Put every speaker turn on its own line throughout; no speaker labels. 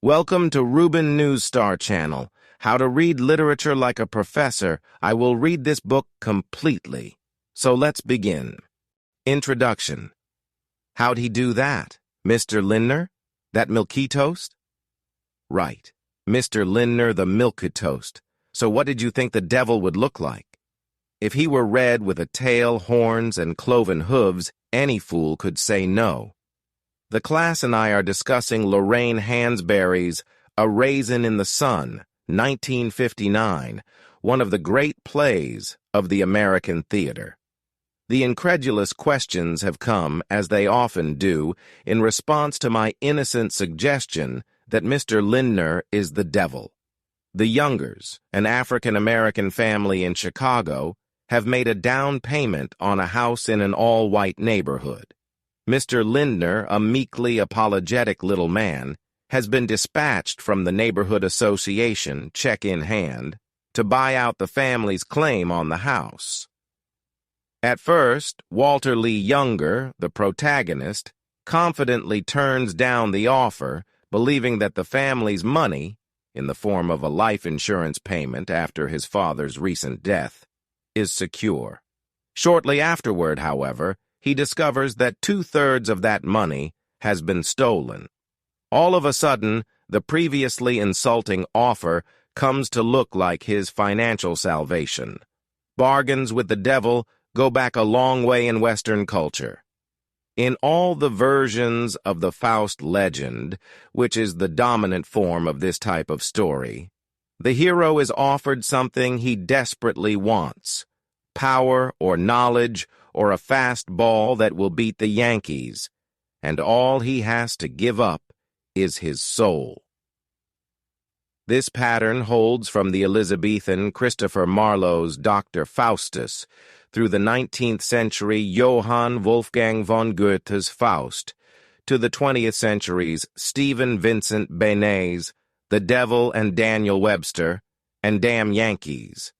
Welcome to Reuben News Star Channel. How to read literature like a professor. I will read this book completely. So let's begin. Introduction. How'd he do that? Mr. Lindner? That milky toast? Right. Mr. Lindner the milky toast. So what did you think the devil would look like? If he were red with a tail, horns, and cloven hooves, any fool could say no. The class and I are discussing Lorraine Hansberry's A Raisin in the Sun, 1959, one of the great plays of the American theater. The incredulous questions have come, as they often do, in response to my innocent suggestion that Mr. Lindner is the devil. The Youngers, an African-American family in Chicago, have made a down payment on a house in an all-white neighborhood. Mr. Lindner, a meekly apologetic little man, has been dispatched from the neighborhood association, check in hand, to buy out the family's claim on the house. At first, Walter Lee Younger, the protagonist, confidently turns down the offer, believing that the family's money, in the form of a life insurance payment after his father's recent death, is secure. Shortly afterward, however, he discovers that 2/3 of that money has been stolen. All of a sudden, the previously insulting offer comes to look like his financial salvation. Bargains with the devil go back a long way in Western culture. In all the versions of the Faust legend, which is the dominant form of this type of story, the hero is offered something he desperately wants: power or knowledge or a fast ball that will beat the Yankees, and all he has to give up is his soul. This pattern holds from the Elizabethan Christopher Marlowe's Dr. Faustus through the 19th century Johann Wolfgang von Goethe's Faust to the 20th century's Stephen Vincent Benet's The Devil and Daniel Webster and Damn Yankees.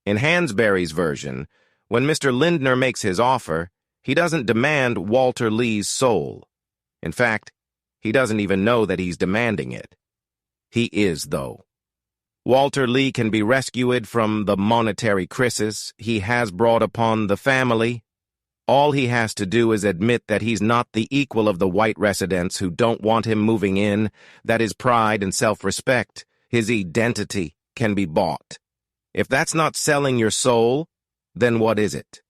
In Hansberry's version, when Mr. Lindner makes his offer, he doesn't demand Walter Lee's soul. In fact, he doesn't even know that he's demanding it. He is, though. Walter Lee can be rescued from the monetary crisis he has brought upon the family. All he has to do is admit that he's not the equal of the white residents who don't want him moving in, that his pride and self-respect, his identity, can be bought. If that's not selling your soul, then what is it?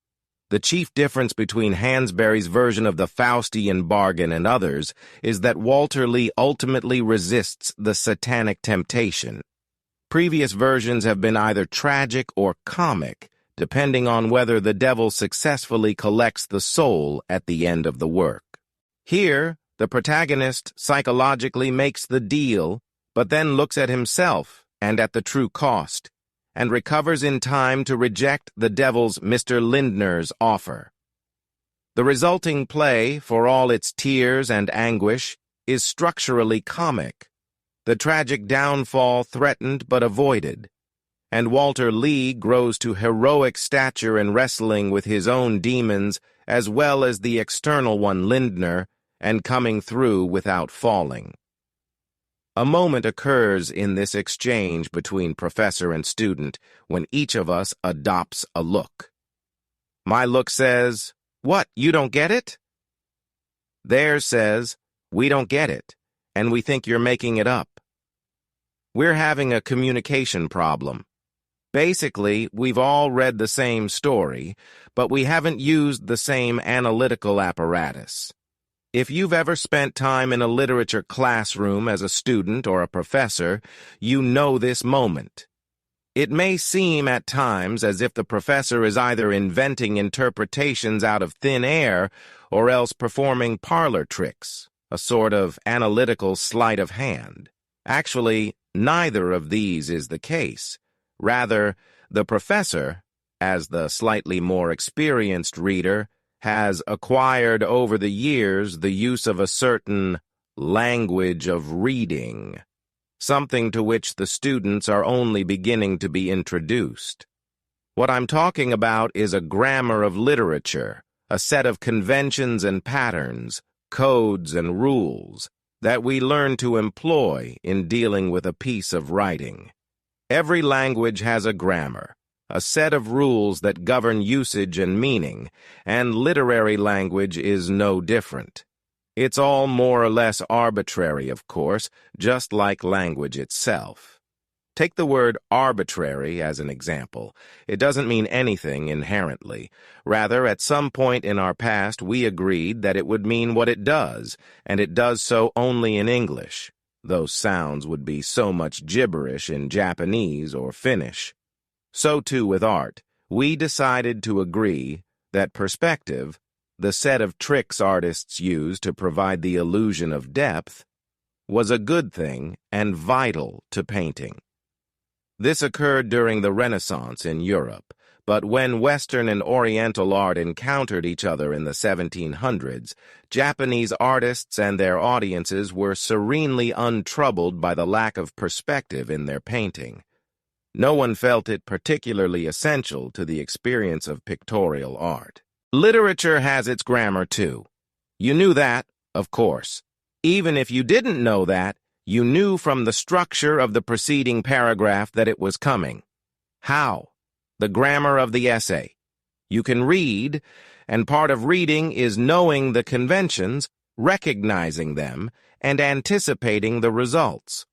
The chief difference between Hansberry's version of the Faustian bargain and others is that Walter Lee ultimately resists the satanic temptation. Previous versions have been either tragic or comic, depending on whether the devil successfully collects the soul at the end of the work. Here, the protagonist psychologically makes the deal, but then looks at himself and at the true cost, and recovers in time to reject the devil's Mr. Lindner's offer. The resulting play, for all its tears and anguish, is structurally comic. The tragic downfall threatened but avoided, and Walter Lee grows to heroic stature in wrestling with his own demons as well as the external one, Lindner, and coming through without falling. A moment occurs in this exchange between professor and student when each of us adopts a look. My look says, "What, you don't get it?" Theirs says, "We don't get it, and we think you're making it up." We're having a communication problem. Basically, we've all read the same story, but we haven't used the same analytical apparatus. If you've ever spent time in a literature classroom as a student or a professor, you know this moment. It may seem at times as if the professor is either inventing interpretations out of thin air or else performing parlor tricks, a sort of analytical sleight of hand. Actually, neither of these is the case. Rather, the professor, as the slightly more experienced reader, has acquired over the years the use of a certain language of reading, something to which the students are only beginning to be introduced. What I'm talking about is a grammar of literature, a set of conventions and patterns, codes and rules, that we learn to employ in dealing with a piece of writing. Every language has a grammar, a set of rules that govern usage and meaning, and literary language is no different. It's all more or less arbitrary, of course, just like language itself. Take the word arbitrary as an example. It doesn't mean anything inherently. Rather, at some point in our past, we agreed that it would mean what it does, and it does so only in English. Those sounds would be so much gibberish in Japanese or Finnish. So too with art. We decided to agree that perspective, the set of tricks artists use to provide the illusion of depth, was a good thing and vital to painting. This occurred during the Renaissance in Europe, but when Western and Oriental art encountered each other in the 1700s, Japanese artists and their audiences were serenely untroubled by the lack of perspective in their painting. No one felt it particularly essential to the experience of pictorial art. Literature has its grammar too. You knew that, of course. Even if you didn't know that, you knew from the structure of the preceding paragraph that it was coming. How? The grammar of the essay. You can read, and part of reading is knowing the conventions, recognizing them, and anticipating the results.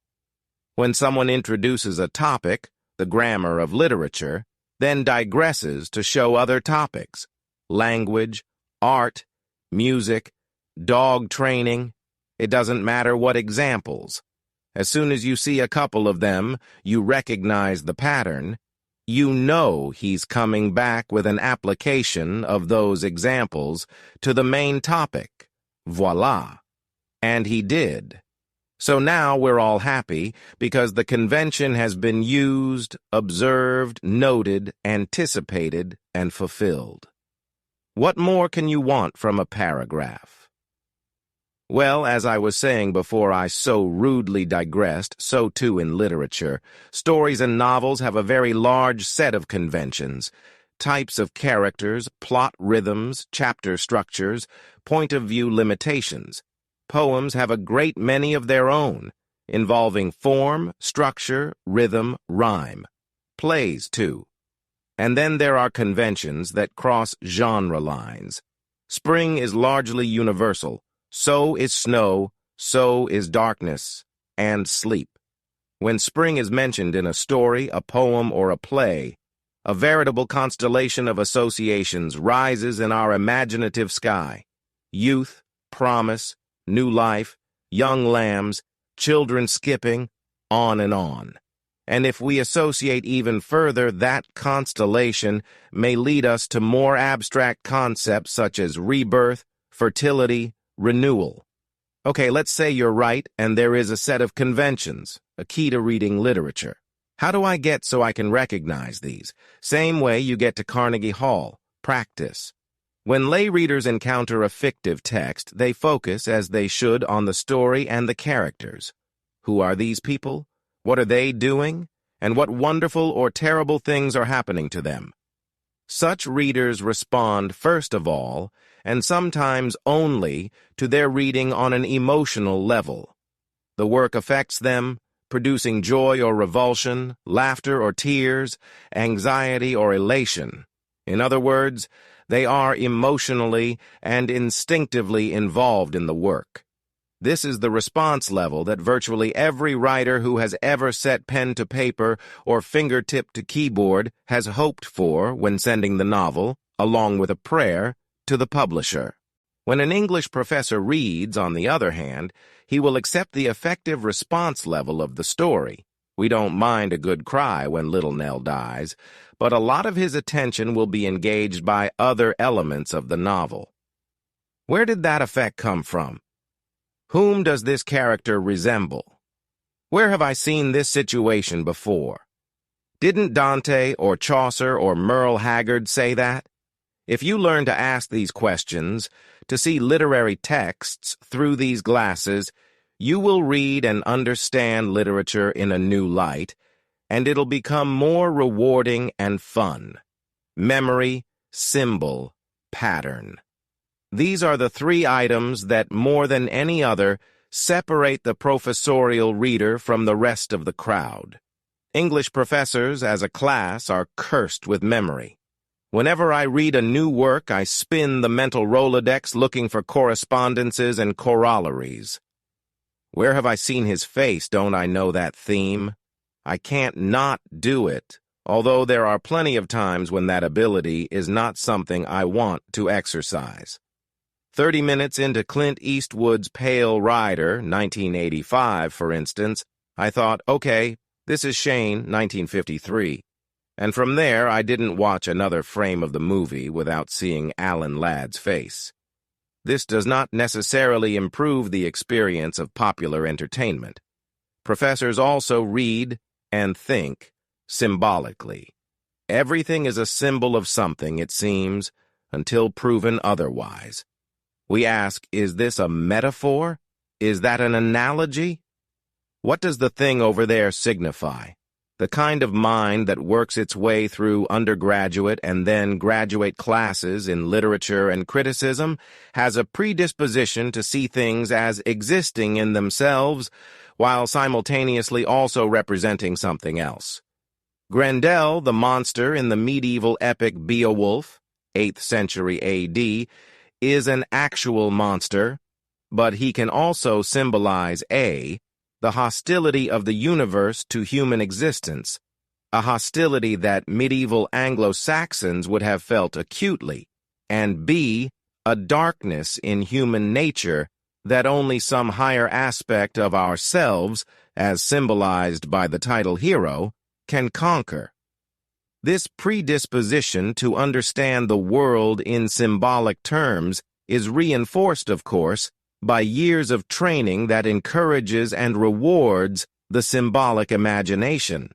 When someone introduces a topic, the grammar of literature, then digresses to show other topics, language, art, music, dog training. It doesn't matter what examples. As soon as you see a couple of them, you recognize the pattern. You know he's coming back with an application of those examples to the main topic. Voila. And he did. So now we're all happy because the convention has been used, observed, noted, anticipated, and fulfilled. What more can you want from a paragraph? Well, as I was saying before I so rudely digressed, so too in literature. Stories and novels have a very large set of conventions, types of characters, plot rhythms, chapter structures, point-of-view limitations. Poems have a great many of their own, involving form, structure, rhythm, rhyme. Plays, too. And then there are conventions that cross genre lines. Spring is largely universal. So is snow, so is darkness, and sleep. When spring is mentioned in a story, a poem, or a play, a veritable constellation of associations rises in our imaginative sky. Youth, promise, new life, young lambs, children skipping, on and on. And if we associate even further, that constellation may lead us to more abstract concepts such as rebirth, fertility, renewal. Okay, let's say you're right and there is a set of conventions, a key to reading literature. How do I get so I can recognize these? Same way you get to Carnegie Hall, practice. When lay readers encounter a fictive text, they focus, as they should, on the story and the characters. Who are these people? What are they doing? And what wonderful or terrible things are happening to them? Such readers respond, first of all, and sometimes only, to their reading on an emotional level. The work affects them, producing joy or revulsion, laughter or tears, anxiety or elation. In other words, they are emotionally and instinctively involved in the work. This is the response level that virtually every writer who has ever set pen to paper or fingertip to keyboard has hoped for when sending the novel, along with a prayer, to the publisher. When an English professor reads, on the other hand, he will accept the effective response level of the story. We don't mind a good cry when little Nell dies, but a lot of his attention will be engaged by other elements of the novel. Where did that effect come from? Whom does this character resemble? Where have I seen this situation before? Didn't Dante or Chaucer or Merle Haggard say that? If you learn to ask these questions, to see literary texts through these glasses, you will read and understand literature in a new light, and it'll become more rewarding and fun. Memory, symbol, pattern. These are the three items that, more than any other, separate the professorial reader from the rest of the crowd. English professors, as a class, are cursed with memory. Whenever I read a new work, I spin the mental Rolodex looking for correspondences and corollaries. Where have I seen his face? Don't I know that theme? I can't not do it, although there are plenty of times when that ability is not something I want to exercise. 30 minutes into Clint Eastwood's Pale Rider, 1985, for instance, I thought, okay, this is Shane, 1953. And from there, I didn't watch another frame of the movie without seeing Alan Ladd's face. This does not necessarily improve the experience of popular entertainment. Professors also read and think symbolically. Everything is a symbol of something, it seems, until proven otherwise. We ask, is this a metaphor? Is that an analogy? What does the thing over there signify? The kind of mind that works its way through undergraduate and then graduate classes in literature and criticism has a predisposition to see things as existing in themselves while simultaneously also representing something else. Grendel, the monster in the medieval epic Beowulf, 8th century A.D., is an actual monster, but he can also symbolize the hostility of the universe to human existence, a hostility that medieval Anglo-Saxons would have felt acutely, and B, a darkness in human nature that only some higher aspect of ourselves, as symbolized by the title hero, can conquer. This predisposition to understand the world in symbolic terms is reinforced, of course, by years of training that encourages and rewards the symbolic imagination.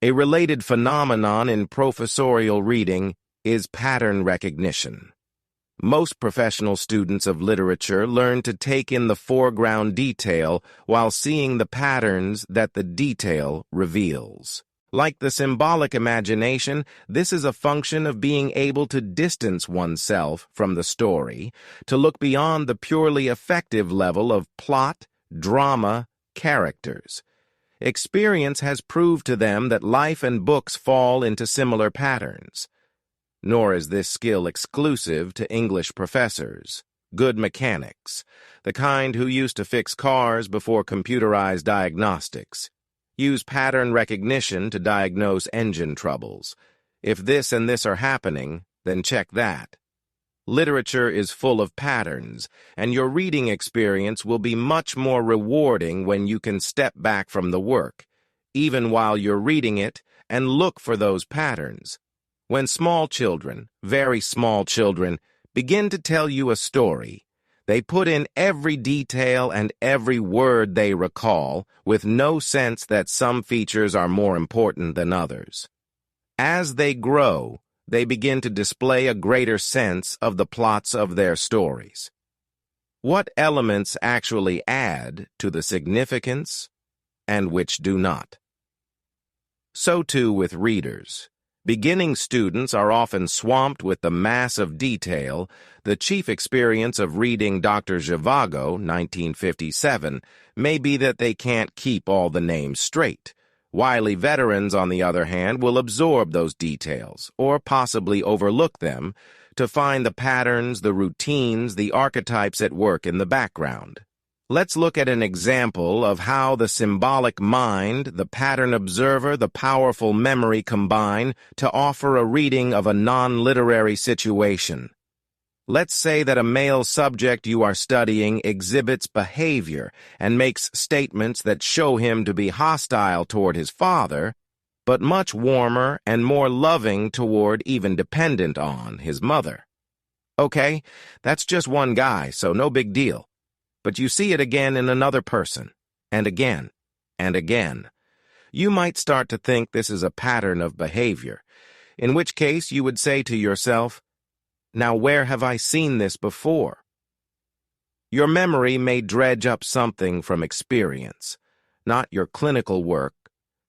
A related phenomenon in professorial reading is pattern recognition. Most professional students of literature learn to take in the foreground detail while seeing the patterns that the detail reveals. Like the symbolic imagination, this is a function of being able to distance oneself from the story, to look beyond the purely affective level of plot, drama, characters. Experience has proved to them that life and books fall into similar patterns. Nor is this skill exclusive to English professors, good mechanics, the kind who used to fix cars before computerized diagnostics. Use pattern recognition to diagnose engine troubles. If this and this are happening, then check that. Literature is full of patterns, and your reading experience will be much more rewarding when you can step back from the work, even while you're reading it, and look for those patterns. When small children, very small children, begin to tell you a story, they put in every detail and every word they recall, with no sense that some features are more important than others. As they grow, they begin to display a greater sense of the plots of their stories. What elements actually add to the significance, and which do not? So too with readers. Beginning students are often swamped with the mass of detail. The chief experience of reading Dr. Zhivago, 1957, may be that they can't keep all the names straight. Wily veterans, on the other hand, will absorb those details, or possibly overlook them, to find the patterns, the routines, the archetypes at work in the background. Let's look at an example of how the symbolic mind, the pattern observer, the powerful memory combine to offer a reading of a non-literary situation. Let's say that a male subject you are studying exhibits behavior and makes statements that show him to be hostile toward his father, but much warmer and more loving toward, even dependent on, his mother. Okay, that's just one guy, so no big deal. But you see it again in another person, and again, and again. You might start to think this is a pattern of behavior, in which case you would say to yourself, now where have I seen this before? Your memory may dredge up something from experience, not your clinical work,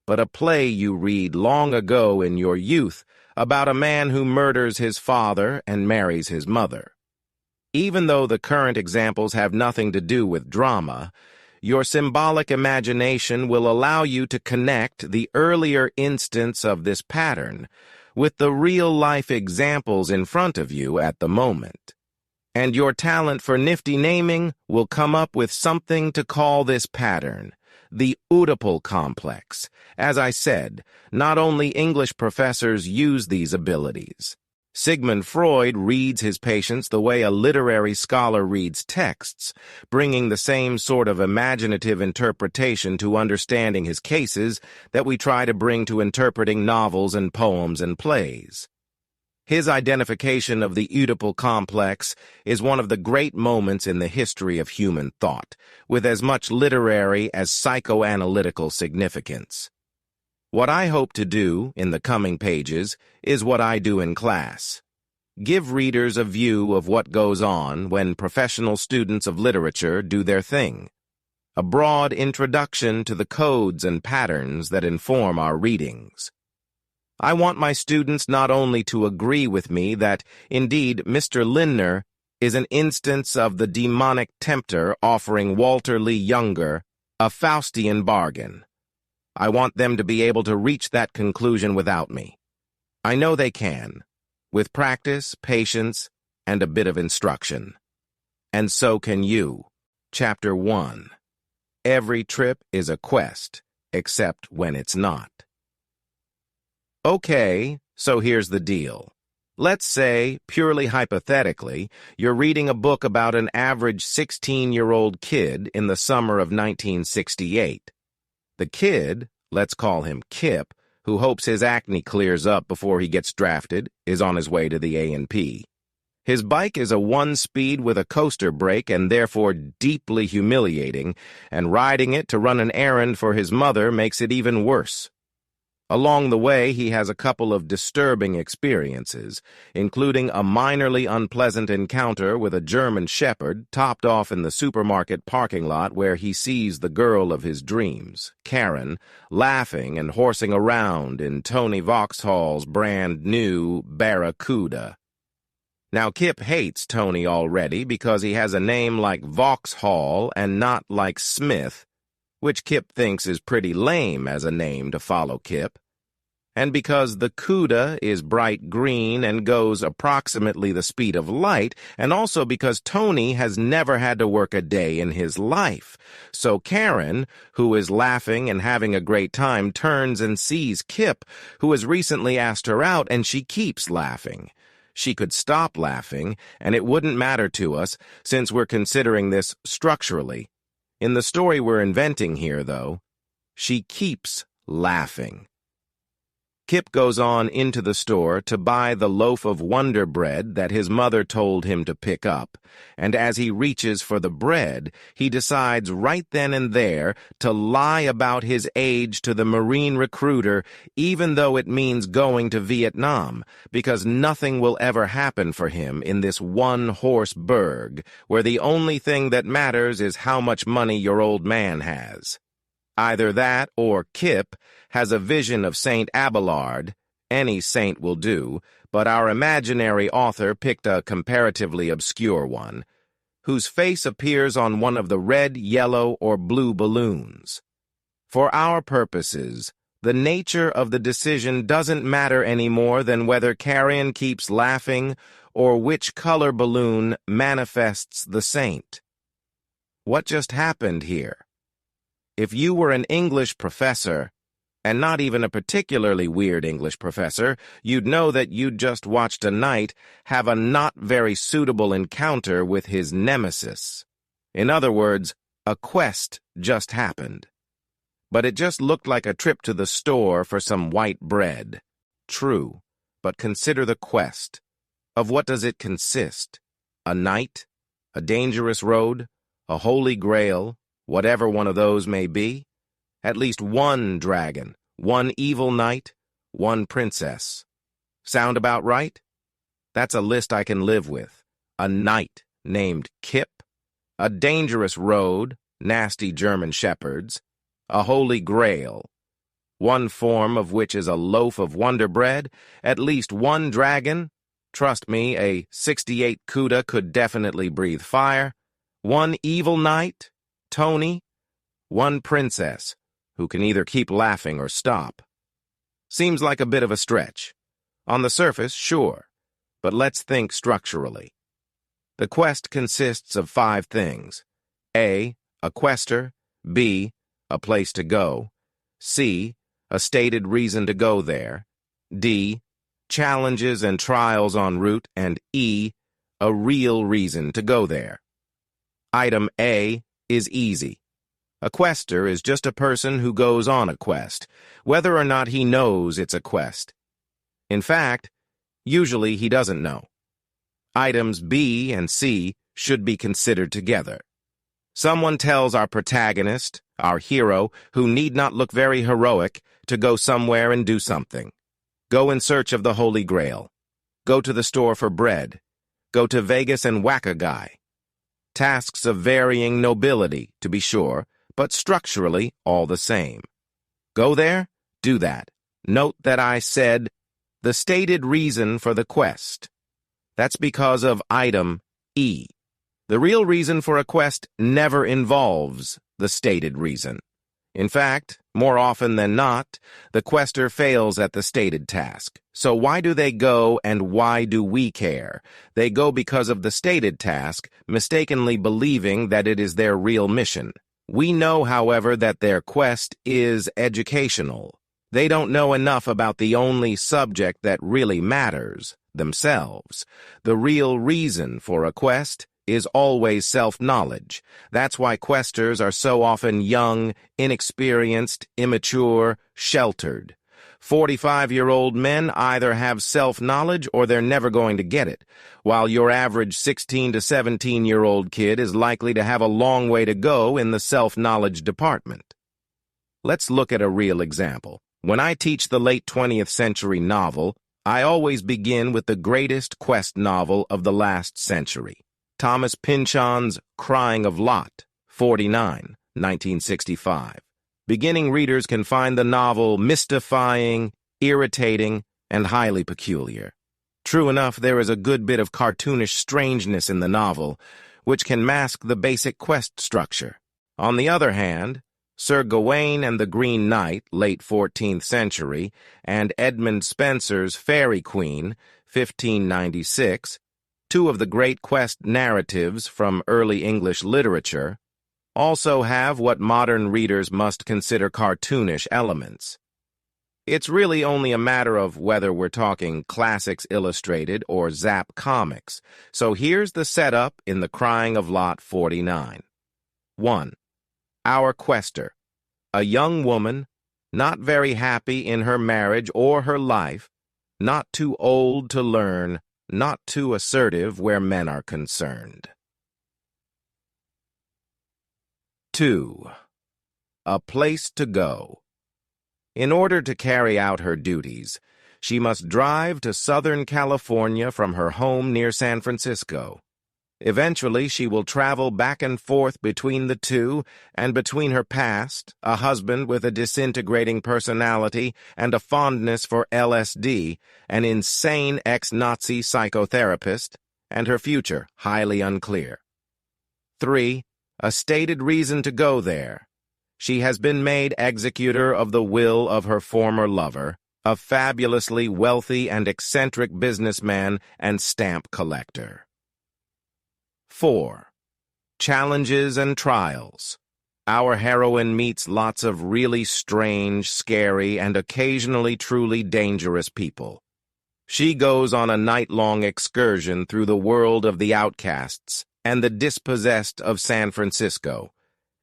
but a play you read long ago in your youth about a man who murders his father and marries his mother. Even though the current examples have nothing to do with drama, your symbolic imagination will allow you to connect the earlier instance of this pattern with the real-life examples in front of you at the moment. And your talent for nifty naming will come up with something to call this pattern, the Oedipal complex. As I said, not only English professors use these abilities. Sigmund Freud reads his patients the way a literary scholar reads texts, bringing the same sort of imaginative interpretation to understanding his cases that we try to bring to interpreting novels and poems and plays. His identification of the Oedipal complex is one of the great moments in the history of human thought, with as much literary as psychoanalytical significance. What I hope to do in the coming pages is what I do in class. Give readers a view of what goes on when professional students of literature do their thing. A broad introduction to the codes and patterns that inform our readings. I want my students not only to agree with me that, indeed, Mr. Lindner is an instance of the demonic tempter offering Walter Lee Younger a Faustian bargain. I want them to be able to reach that conclusion without me. I know they can, with practice, patience, and a bit of instruction. And so can you. Chapter 1. Every trip is a quest, except when it's not. Okay, so here's the deal. Let's say, purely hypothetically, you're reading a book about an average 16-year-old kid in the summer of 1968. The kid, let's call him Kip, who hopes his acne clears up before he gets drafted, is on his way to the A&P. His bike is a one-speed with a coaster brake and therefore deeply humiliating, and riding it to run an errand for his mother makes it even worse. Along the way, he has a couple of disturbing experiences, including a minorly unpleasant encounter with a German shepherd topped off in the supermarket parking lot where he sees the girl of his dreams, Karen, laughing and horsing around in Tony Vauxhall's brand new Barracuda. Now, Kip hates Tony already because he has a name like Vauxhall and not like Smith, which Kip thinks is pretty lame as a name to follow Kip. And because the Cuda is bright green and goes approximately the speed of light, and also because Tony has never had to work a day in his life. So Karen, who is laughing and having a great time, turns and sees Kip, who has recently asked her out, and she keeps laughing. She could stop laughing, and it wouldn't matter to us, since we're considering this structurally. In the story we're inventing here, though, she keeps laughing. Kip goes on into the store to buy the loaf of Wonder Bread that his mother told him to pick up, and as he reaches for the bread, he decides right then and there to lie about his age to the Marine recruiter, even though it means going to Vietnam, because nothing will ever happen for him in this one-horse burg, where the only thing that matters is how much money your old man has. Either that or Kip has a vision of Saint Abelard, any saint will do, but our imaginary author picked a comparatively obscure one, whose face appears on one of the red, yellow, or blue balloons. For our purposes, the nature of the decision doesn't matter any more than whether Carrion keeps laughing or which color balloon manifests the saint. What just happened here? If you were an English professor, and not even a particularly weird English professor, you'd know that you'd just watched a knight have a not very suitable encounter with his nemesis. In other words, a quest just happened. But it just looked like a trip to the store for some white bread. True, but consider the quest. Of what does it consist? A knight? A dangerous road? A holy grail? Whatever one of those may be, at least one dragon, one evil knight, one princess. Sound about right? That's a list I can live with. A knight named Kip, a dangerous road, nasty German shepherds, a holy grail, one form of which is a loaf of Wonder Bread, at least one dragon, Trust me, a 68 Cuda could definitely breathe fire. One evil knight, Tony. One princess, who can either keep laughing or stop. Seems like a bit of a stretch. On the surface, sure, but let's think structurally. The quest consists of 5 things. A quester. B, a place to go. C, a stated reason to go there. D, challenges and trials en route. And E, a real reason to go there. Item A is easy. A quester is just a person who goes on a quest, whether or not he knows it's a quest. In fact, usually he doesn't know. Items B and C should be considered together. Someone tells our protagonist, our hero, who need not look very heroic, to go somewhere and do something. Go in search of the Holy Grail. Go to the store for bread. Go to Vegas and whack a guy. Tasks of varying nobility, to be sure, but structurally all the same. Go there, do that. Note that I said the stated reason for the quest. That's because of item E. The real reason for a quest never involves the stated reason. In fact, more often than not, the quester fails at the stated task. So why do they go and why do we care? They go because of the stated task, mistakenly believing that it is their real mission. We know, however, that their quest is educational. They don't know enough about the only subject that really matters, themselves. The real reason for a quest is always self-knowledge. That's why questers are so often young, inexperienced, immature, sheltered. 45-year-old men either have self-knowledge or they're never going to get it, while your average 16 to 17-year-old kid is likely to have a long way to go in the self-knowledge department. Let's look at a real example. When I teach the late 20th century novel, I always begin with the greatest quest novel of the last century. Thomas Pynchon's Crying of Lot, 49, 1965. Beginning readers can find the novel mystifying, irritating, and highly peculiar. True enough, there is a good bit of cartoonish strangeness in the novel, which can mask the basic quest structure. On the other hand, Sir Gawain and the Green Knight, late 14th century, and Edmund Spenser's Faerie Queene, 1596, 2 of the great quest narratives from early English literature, also have what modern readers must consider cartoonish elements. It's really only a matter of whether we're talking Classics Illustrated or Zap Comics. So here's the setup in The Crying of Lot 49. 1. Our quester, a young woman, not very happy in her marriage or her life, not too old to learn, not too assertive where men are concerned. 2. A place to go. In order to carry out her duties, she must drive to Southern California from her home near San Francisco. Eventually, she will travel back and forth between the two and between her past, a husband with a disintegrating personality and a fondness for LSD, an insane ex-Nazi psychotherapist, and her future, highly unclear. 3. A stated reason to go there. She has been made executor of the will of her former lover, a fabulously wealthy and eccentric businessman and stamp collector. 4. Challenges and trials. Our heroine meets lots of really strange, scary, and occasionally truly dangerous people. She goes on a night-long excursion through the world of the outcasts and the dispossessed of San Francisco,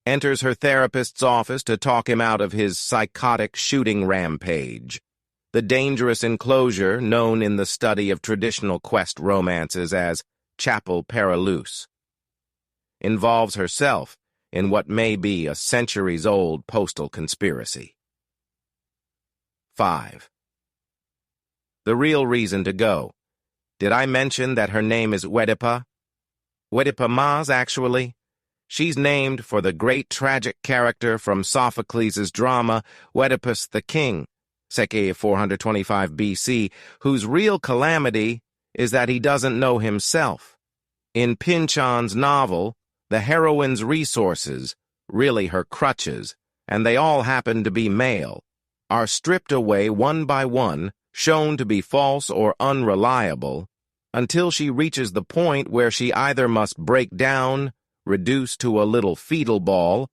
enters her therapist's office to talk him out of his psychotic shooting rampage. The dangerous enclosure, known in the study of traditional quest romances as Chapel Perilous, involves herself in what may be a centuries-old postal conspiracy. 5. The real reason to go. Did I mention that her name is Oedipa? Oedipa Maas, actually. She's named for the great tragic character from Sophocles' drama Oedipus the King, circa 425 BC, whose real calamity is that he doesn't know himself. In Pynchon's novel, the heroine's resources, really her crutches, and they all happen to be male, are stripped away one by one, shown to be false or unreliable, until she reaches the point where she either must break down, reduce to a little fetal ball,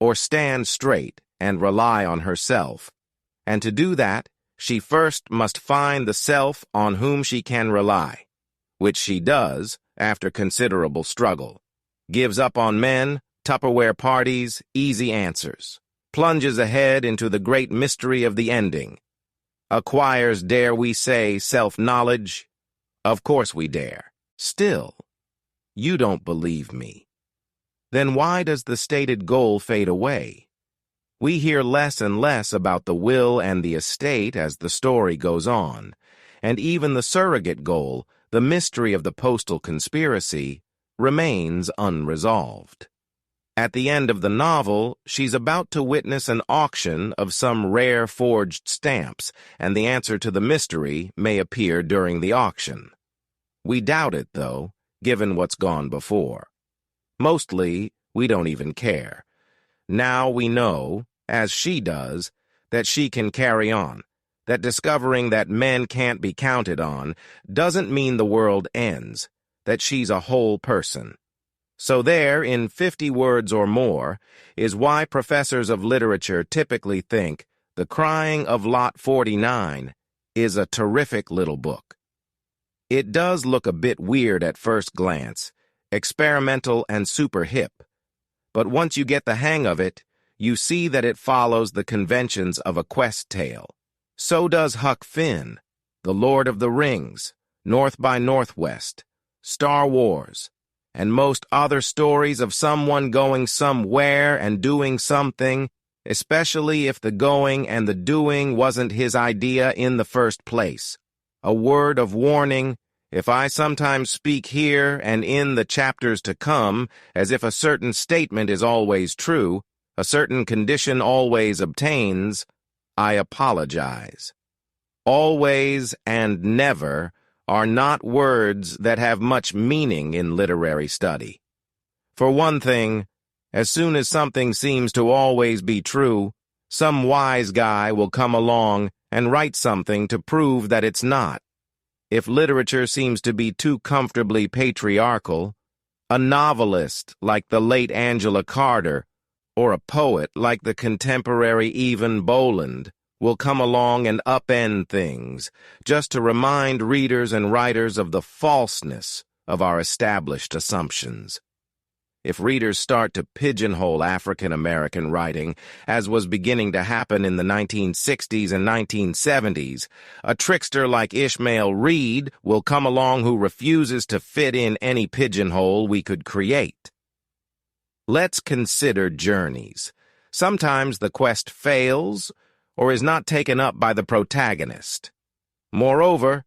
or stand straight and rely on herself. And to do that, she first must find the self on whom she can rely, which she does after considerable struggle. Gives up on men, Tupperware parties, easy answers. Plunges ahead into the great mystery of the ending. Acquires, dare we say, self-knowledge? Of course we dare. Still, you don't believe me. Then why does the stated goal fade away? We hear less and less about the will and the estate as the story goes on, and even the surrogate goal, the mystery of the postal conspiracy, remains unresolved. At the end of the novel, she's about to witness an auction of some rare forged stamps, and the answer to the mystery may appear during the auction. We doubt it, though, given what's gone before. Mostly, we don't even care. Now we know, as she does, that she can carry on, that discovering that men can't be counted on doesn't mean the world ends, that she's a whole person. So there, in 50 words or more, is why professors of literature typically think The Crying of Lot 49 is a terrific little book. It does look a bit weird at first glance, experimental and super hip, but once you get the hang of it, you see that it follows the conventions of a quest tale. So does Huck Finn, The Lord of the Rings, North by Northwest, Star Wars, and most other stories of someone going somewhere and doing something, especially if the going and the doing wasn't his idea in the first place. A word of warning, if I sometimes speak here and in the chapters to come as if a certain statement is always true, a certain condition always obtains, I apologize. Always and never are not words that have much meaning in literary study. For one thing, as soon as something seems to always be true, some wise guy will come along and write something to prove that it's not. If literature seems to be too comfortably patriarchal, a novelist like the late Angela Carter, or a poet like the contemporary Evan Boland, will come along and upend things, just to remind readers and writers of the falseness of our established assumptions. If readers start to pigeonhole African-American writing, as was beginning to happen in the 1960s and 1970s, a trickster like Ishmael Reed will come along who refuses to fit in any pigeonhole we could create. Let's consider journeys. Sometimes the quest fails, or is not taken up by the protagonist. Moreover,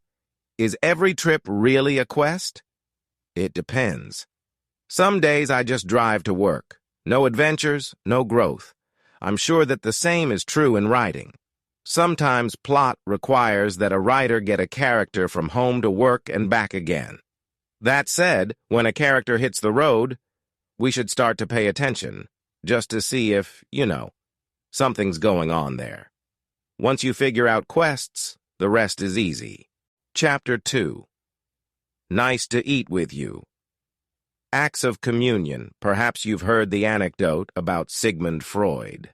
is every trip really a quest? It depends. Some days I just drive to work. No adventures, no growth. I'm sure that the same is true in writing. Sometimes plot requires that a writer get a character from home to work and back again. That said, when a character hits the road, we should start to pay attention, just to see if, something's going on there. Once you figure out quests, the rest is easy. Chapter 2. Nice to eat with you. Acts of communion. Perhaps you've heard the anecdote about Sigmund Freud.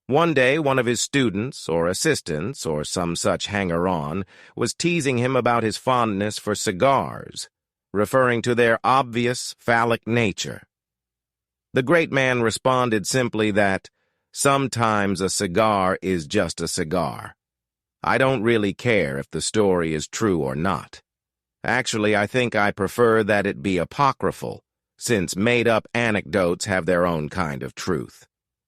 One day, one of his students, or assistants, or some such hanger-on, was teasing him about his fondness for cigars, referring to their obvious phallic nature. The great man responded simply that, sometimes a cigar is just a cigar. I don't really care if the story is true or not. Actually, I think I prefer that it be apocryphal, since made-up anecdotes have their own kind of truth.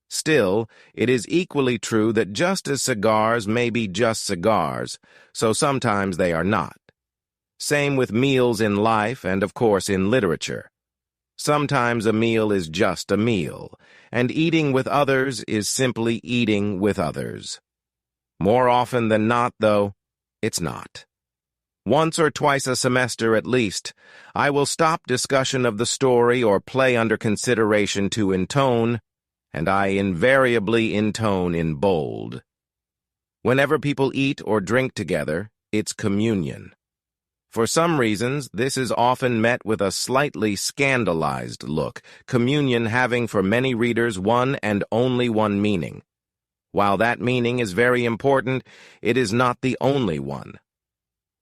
Still, it is equally true that just as cigars may be just cigars, so sometimes they are not. Same with meals in life and, of course, in literature. Sometimes a meal is just a meal, and eating with others is simply eating with others. More often than not, though, it's not. Once or twice a semester at least, I will stop discussion of the story or play under consideration to intone, and I invariably intone in bold. Whenever people eat or drink together, it's communion. For some reasons, this is often met with a slightly scandalized look, communion having for many readers one and only one meaning. While that meaning is very important, it is not the only one.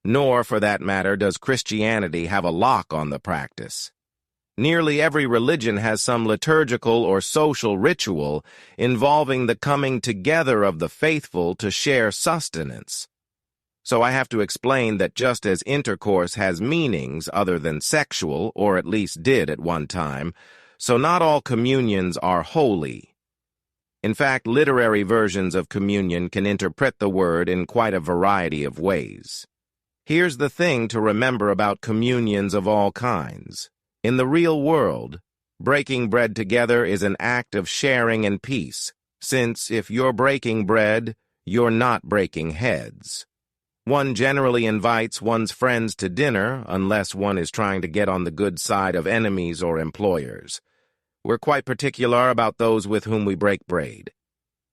Nor, for that matter, does Christianity have a lock on the practice. Nearly every religion has some liturgical or social ritual involving the coming together of the faithful to share sustenance. So I have to explain that just as intercourse has meanings other than sexual, or at least did at one time, so not all communions are holy. In fact, literary versions of communion can interpret the word in quite a variety of ways. Here's the thing to remember about communions of all kinds. In the real world, breaking bread together is an act of sharing and peace, since if you're breaking bread, you're not breaking heads. One generally invites one's friends to dinner unless one is trying to get on the good side of enemies or employers. We're quite particular about those with whom we break bread.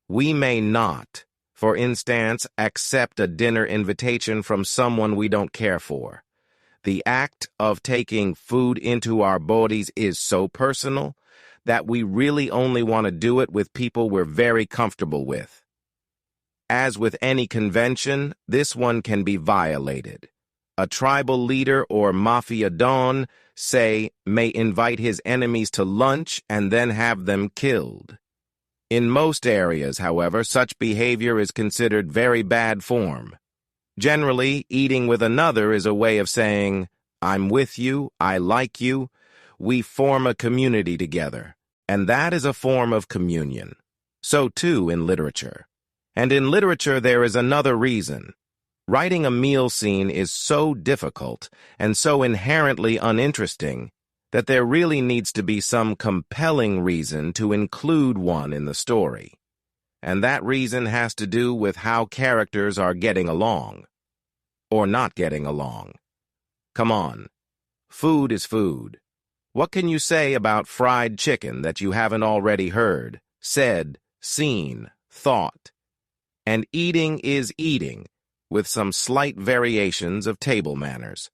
We may not, for instance, accept a dinner invitation from someone we don't care for. The act of taking food into our bodies is so personal that we really only want to do it with people we're very comfortable with. As with any convention, this one can be violated. A tribal leader or mafia don, say, may invite his enemies to lunch and then have them killed. In most areas, however, such behavior is considered very bad form. Generally, eating with another is a way of saying, I'm with you, I like you, we form a community together, and that is a form of communion. So too in literature. And in literature there is another reason. Writing a meal scene is so difficult and so inherently uninteresting that there really needs to be some compelling reason to include one in the story. And that reason has to do with how characters are getting along. Or not getting along. Come on. Food is food. What can you say about fried chicken that you haven't already heard, said, seen, thought? And eating is eating, with some slight variations of table manners.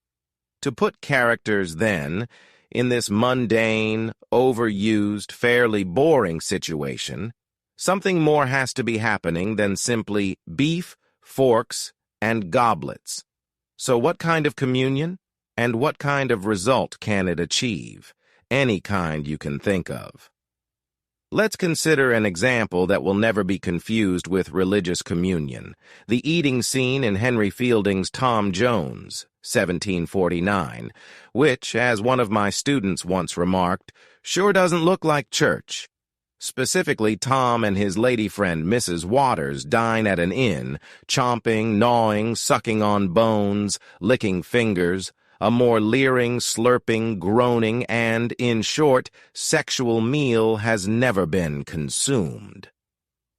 To put characters, then, in this mundane, overused, fairly boring situation, something more has to be happening than simply beef, forks, and goblets. So what kind of communion? And what kind of result can it achieve? Any kind you can think of. Let's consider an example that will never be confused with religious communion, the eating scene in Henry Fielding's Tom Jones, 1749, which, as one of my students once remarked, sure doesn't look like church. Specifically, Tom and his lady friend Mrs. Waters dine at an inn, chomping, gnawing, sucking on bones, licking fingers, a more leering, slurping, groaning, and, in short, sexual meal has never been consumed.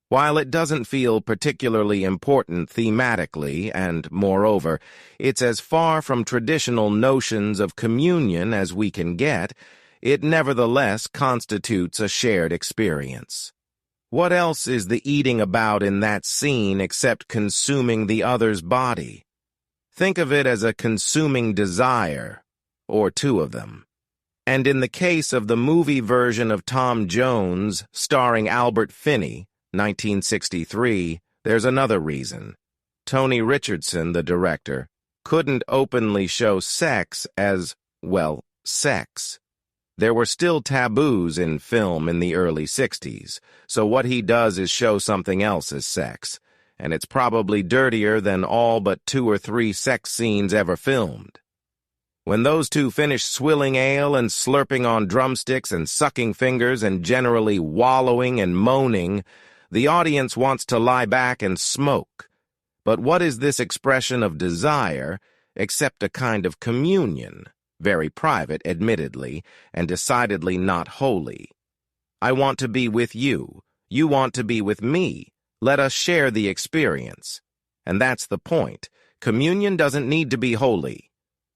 While it doesn't feel particularly important thematically, and, moreover, it's as far from traditional notions of communion as we can get, it nevertheless constitutes a shared experience. What else is the eating about in that scene except consuming the other's body? Think of it as a consuming desire, or two of them. And in the case of the movie version of Tom Jones, starring Albert Finney, 1963, there's another reason. Tony Richardson, the director, couldn't openly show sex as, well, sex. There were still taboos in film in the early 60s, so what he does is show something else as sex. And it's probably dirtier than all but 2 or 3 sex scenes ever filmed. When those two finish swilling ale and slurping on drumsticks and sucking fingers and generally wallowing and moaning, the audience wants to lie back and smoke. But what is this expression of desire except a kind of communion, very private, admittedly, and decidedly not holy? I want to be with you. You want to be with me. Let us share the experience. And that's the point. Communion doesn't need to be holy,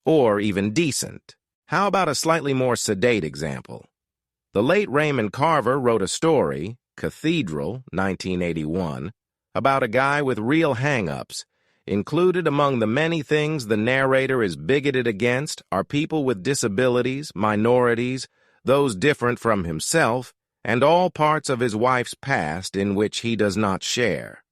or even decent. How about a slightly more sedate example? The late Raymond Carver wrote a story, Cathedral, 1981, about a guy with real hang-ups. Included among the many things the narrator is bigoted against are people with disabilities, minorities, those different from himself, and all parts of his wife's past in which he does not share.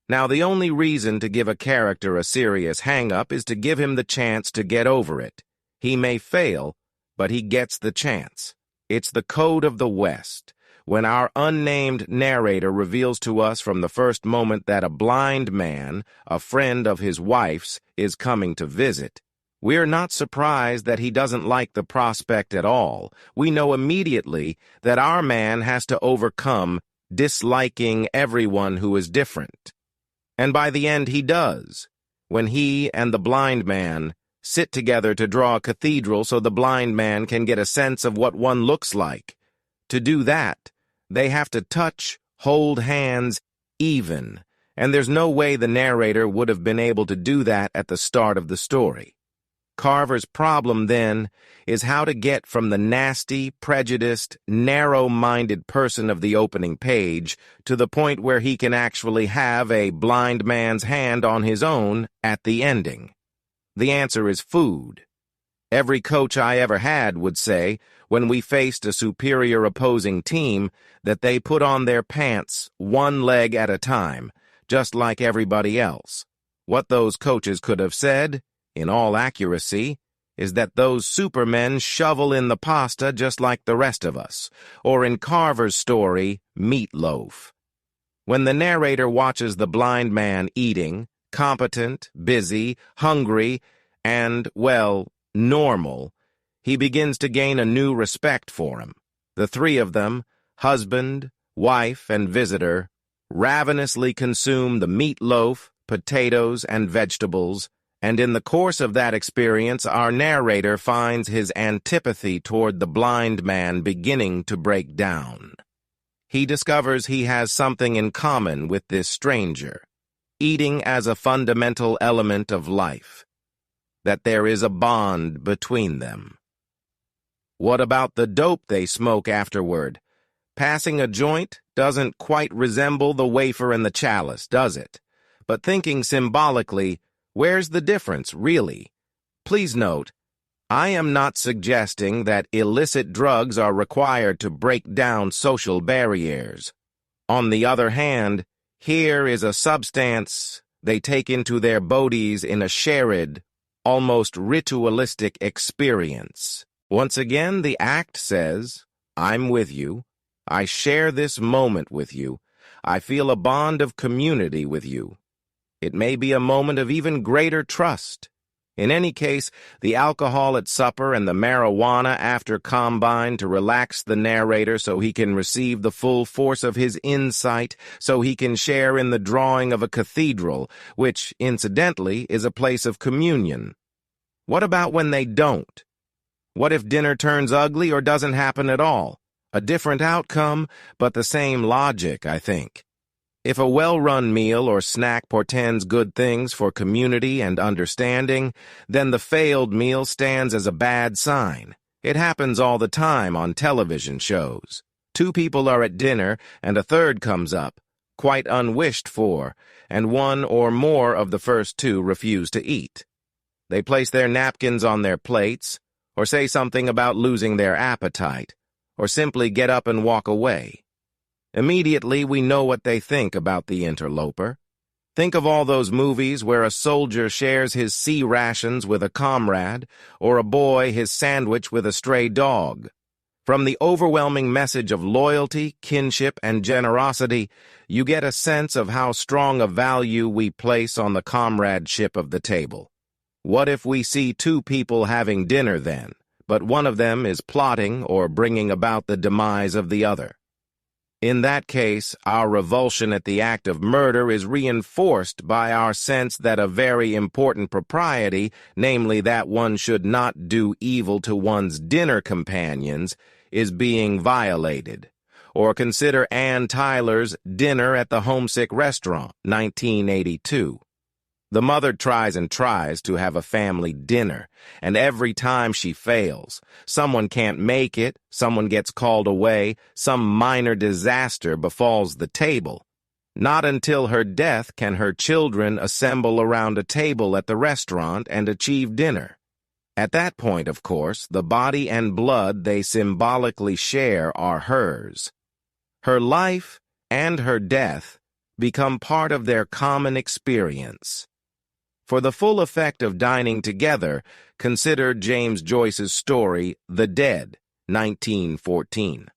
Now, the only reason to give a character a serious hang-up is to give him the chance to get over it. He may fail, but he gets the chance. It's the code of the West. When our unnamed narrator reveals to us from the first moment that a blind man, a friend of his wife's, is coming to visit, we're not surprised that he doesn't like the prospect at all. We know immediately that our man has to overcome disliking everyone who is different. And by the end he does, when he and the blind man sit together to draw a cathedral so the blind man can get a sense of what one looks like. To do that, they have to touch, hold hands, even, and there's no way the narrator would have been able to do that at the start of the story. Carver's problem, then, is how to get from the nasty, prejudiced, narrow-minded person of the opening page to the point where he can actually have a blind man's hand on his own at the ending. The answer is food. Every coach I ever had would say, when we faced a superior opposing team, that they put on their pants one leg at a time, just like everybody else. What those coaches could have said, in all accuracy, is that those supermen shovel in the pasta just like the rest of us, or in Carver's story, meatloaf. When the narrator watches the blind man eating, competent, busy, hungry, and, well, normal, he begins to gain a new respect for him. The three of them, husband, wife, and visitor, ravenously consume the meatloaf, potatoes, and vegetables, and in the course of that experience our narrator finds his antipathy toward the blind man beginning to break down. He discovers he has something in common with this stranger, eating as a fundamental element of life, that there is a bond between them. What about the dope they smoke afterward? Passing a joint doesn't quite resemble the wafer and the chalice, does it? But thinking symbolically, where's the difference, really? Please note, I am not suggesting that illicit drugs are required to break down social barriers. On the other hand, here is a substance they take into their bodies in a shared, almost ritualistic experience. Once again, the act says, I'm with you. I share this moment with you. I feel a bond of community with you. It may be a moment of even greater trust. In any case, the alcohol at supper and the marijuana after combine to relax the narrator so he can receive the full force of his insight, so he can share in the drawing of a cathedral, which, incidentally, is a place of communion. What about when they don't? What if dinner turns ugly or doesn't happen at all? A different outcome, but the same logic, I think. If a well-run meal or snack portends good things for community and understanding, then the failed meal stands as a bad sign. It happens all the time on television shows. Two people are at dinner and a third comes up, quite unwished for, and one or more of the first two refuse to eat. They place their napkins on their plates, or say something about losing their appetite, or simply get up and walk away. Immediately, we know what they think about the interloper. Think of all those movies where a soldier shares his sea rations with a comrade, or a boy his sandwich with a stray dog. From the overwhelming message of loyalty, kinship, and generosity, you get a sense of how strong a value we place on the comradeship of the table. What if we see two people having dinner then, but one of them is plotting or bringing about the demise of the other? In that case, our revulsion at the act of murder is reinforced by our sense that a very important propriety, namely that one should not do evil to one's dinner companions, is being violated. Or consider Ann Tyler's Dinner at the Homesick Restaurant, 1982. The mother tries and tries to have a family dinner, and every time she fails. Someone can't make it, someone gets called away, some minor disaster befalls the table. Not until her death can her children assemble around a table at the restaurant and achieve dinner. At that point, of course, the body and blood they symbolically share are hers. Her life and her death become part of their common experience. For the full effect of dining together, consider James Joyce's story, The Dead, 1914.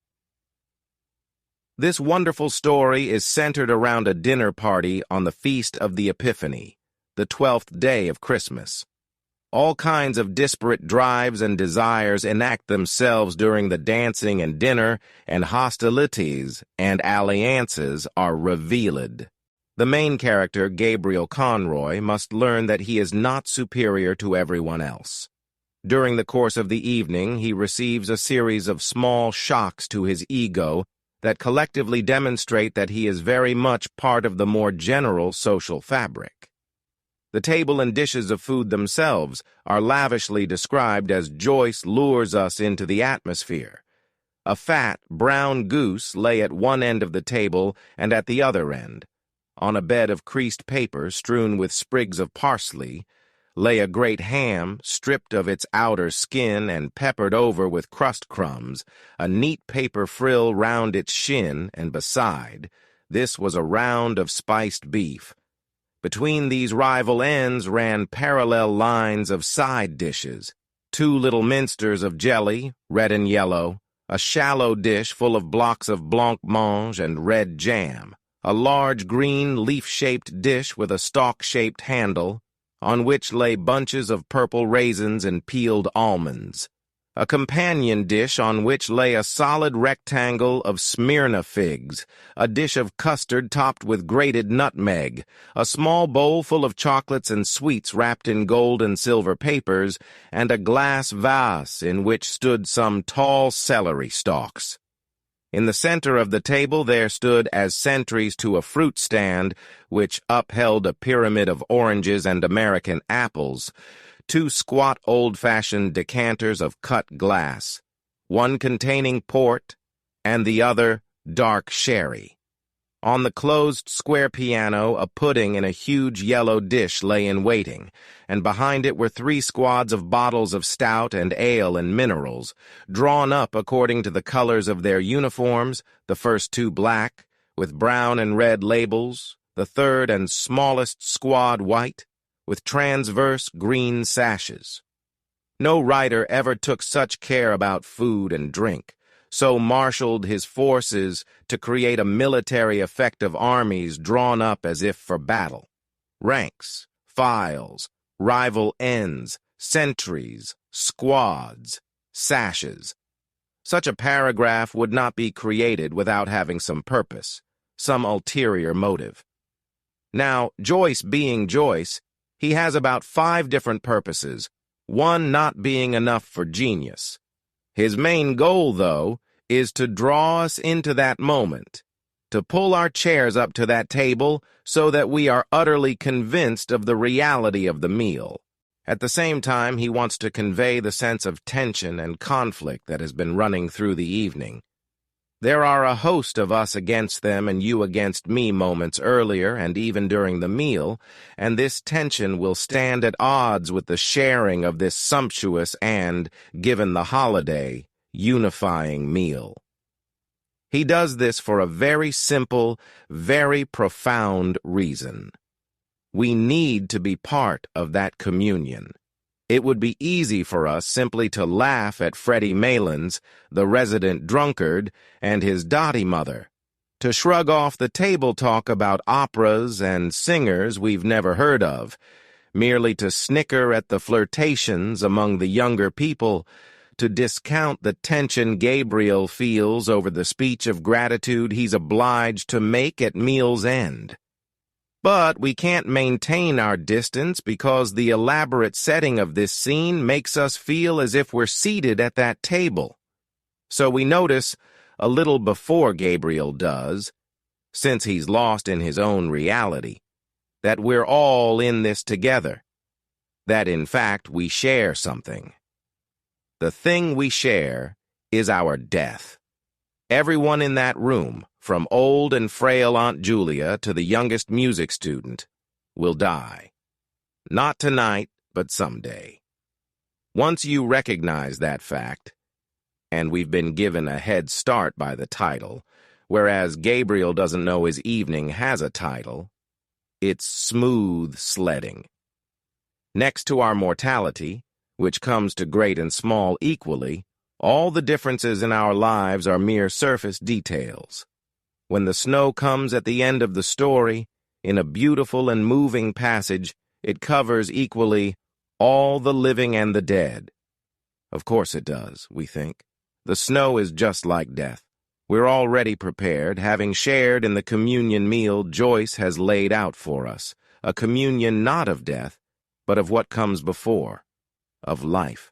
This wonderful story is centered around a dinner party on the Feast of the Epiphany, the 12th day of Christmas. All kinds of disparate drives and desires enact themselves during the dancing and dinner, and hostilities and alliances are revealed. The main character, Gabriel Conroy, must learn that he is not superior to everyone else. During the course of the evening, he receives a series of small shocks to his ego that collectively demonstrate that he is very much part of the more general social fabric. The table and dishes of food themselves are lavishly described as Joyce lures us into the atmosphere. A fat, brown goose lay at one end of the table and at the other end. On a bed of creased paper strewn with sprigs of parsley lay a great ham, stripped of its outer skin and peppered over with crust crumbs, a neat paper frill round its shin, and beside, this was a round of spiced beef. Between these rival ends ran parallel lines of side dishes, 2 little minsters of jelly, red and yellow, a shallow dish full of blocks of blancmange and red jam, a large green leaf-shaped dish with a stalk-shaped handle, on which lay bunches of purple raisins and peeled almonds, a companion dish on which lay a solid rectangle of Smyrna figs, a dish of custard topped with grated nutmeg, a small bowl full of chocolates and sweets wrapped in gold and silver papers, and a glass vase in which stood some tall celery stalks. In the center of the table there stood, as sentries to a fruit stand, which upheld a pyramid of oranges and American apples, 2 squat old-fashioned decanters of cut glass, one containing port and the other dark sherry. On the closed square piano, a pudding in a huge yellow dish lay in waiting, and behind it were 3 squads of bottles of stout and ale and minerals, drawn up according to the colors of their uniforms, the first 2 black, with brown and red labels, the third and smallest squad white, with transverse green sashes. No writer ever took such care about food and drink, so marshaled his forces to create a military effect of armies drawn up as if for battle. Ranks, files, rival ends, sentries, squads, sashes. Such a paragraph would not be created without having some purpose, some ulterior motive. Now, Joyce being Joyce, he has about 5 different purposes, one not being enough for genius. His main goal, though, is to draw us into that moment, to pull our chairs up to that table so that we are utterly convinced of the reality of the meal. At the same time, he wants to convey the sense of tension and conflict that has been running through the evening. There are a host of us against them and you against me moments earlier and even during the meal, and this tension will stand at odds with the sharing of this sumptuous and, given the holiday, unifying meal. He does this for a very simple, very profound reason. We need to be part of that communion. It would be easy for us simply to laugh at Freddie Malins, the resident drunkard, and his dotty mother, to shrug off the table talk about operas and singers we've never heard of, merely to snicker at the flirtations among the younger people, to discount the tension Gabriel feels over the speech of gratitude he's obliged to make at meal's end. But we can't maintain our distance because the elaborate setting of this scene makes us feel as if we're seated at that table. So we notice, a little before Gabriel does, since he's lost in his own reality, that we're all in this together, that in fact we share something. The thing we share is our death. Everyone in that room, from old and frail Aunt Julia to the youngest music student, will die. Not tonight, but someday. Once you recognize that fact, and we've been given a head start by the title, whereas Gabriel doesn't know his evening has a title, it's smooth sledding. Next to our mortality, which comes to great and small equally, all the differences in our lives are mere surface details. When the snow comes at the end of the story, in a beautiful and moving passage, it covers equally all the living and the dead. Of course it does, we think. The snow is just like death. We're already prepared, having shared in the communion meal Joyce has laid out for us, a communion not of death, but of what comes before, of life.